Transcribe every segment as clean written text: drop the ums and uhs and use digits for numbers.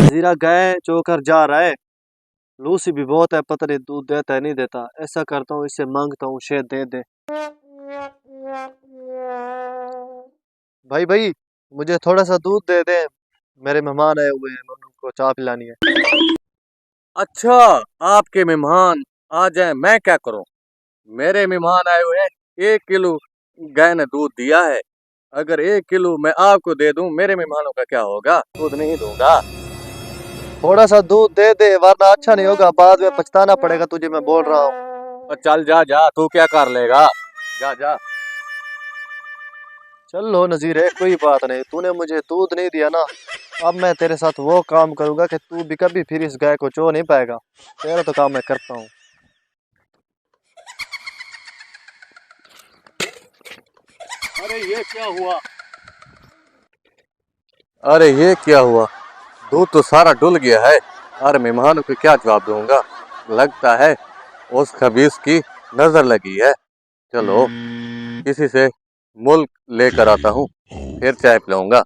नजीरा गाय चोकर जा रहा है। लूसी भी बहुत है, पता नहीं दूध देता है नहीं देता। ऐसा करता हूँ, इससे मांगता हूँ शायद दे दे। भाई भाई, मुझे थोड़ा सा दूध दे दे, मेरे मेहमान आए हुए हैं, उनको चाय पिलानी है। अच्छा, आपके मेहमान आ जाए, मैं क्या करूं? मेरे मेहमान आए हुए हैं। 1 किलो गाय ने दूध दिया है। अगर 1 किलो मैं आपको दे दूं, मेरे मेहमानों का क्या होगा? दूध नहीं दूंगा। थोड़ा सा दूध दे दे, वरना अच्छा नहीं होगा, बाद में पछताना पड़ेगा तुझे, मैं बोल रहा हूँ। चल जा जा, तू क्या कर लेगा? जा जा। चल लो नजीर है, कोई बात नहीं, तूने मुझे दूध नहीं दिया ना। अब मैं तेरे साथ वो काम करूंगा कि तू भी कभी फिर इस गाय को चो नहीं पाएगा। तेरा तो काम मैं करता हूँ। अरे ये क्या हुआ? अरे ये क्या हुआ? दूध तो सारा डुल गया है। अरे मेहमानों को क्या जवाब दूंगा? लगता है उस खबीस की नजर लगी है। चलो किसी से मुल्क लेकर आता हूँ, फिर चाय पिलाऊंगा।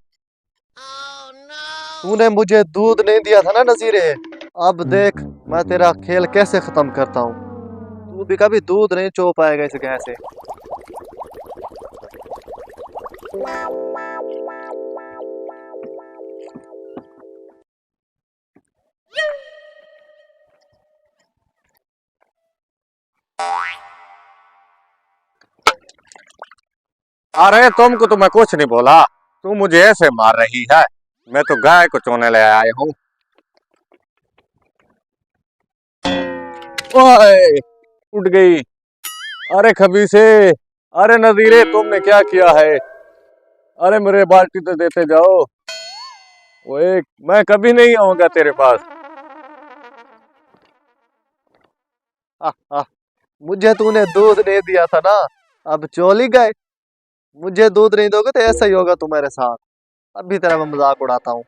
तूने मुझे दूध नहीं दिया था ना नजीरे, अब देख मैं तेरा खेल कैसे खत्म करता हूँ। तू भी कभी दूध नहीं चो पाएगा इस गाय से। अरे तुमको तो मैं कुछ नहीं बोला, तू मुझे ऐसे मार रही है। मैं तो गाय को चोने ले आया हूँ। ओए, उठ गई। अरे खबीसे, अरे नजीरे, तुमने क्या किया है? अरे मेरे बाल्टी तो देते जाओ। ओए, मैं कभी नहीं आऊंगा तेरे पास। आह, मुझे तूने दूध नहीं दिया था ना, अब चोली गए। मुझे दूध नहीं दोगे तो ऐसा ही होगा तुम्हारे साथ। अभी तेरा मैं मजाक उड़ाता हूँ।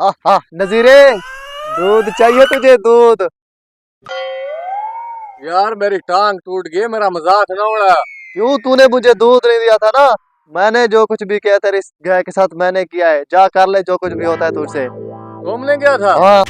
हाँ हाँ नजीरे, दूध चाहिए तुझे दूध? यार मेरी टांग टूट गई, मेरा मजाक ना उड़ा। क्यों, तूने मुझे दूध नहीं दिया था ना। मैंने जो कुछ भी किया तेरे इस गाय के साथ मैंने किया है, जा कर ले जो कुछ भी होता है तुझसे। तुमने क्या था? हाँ।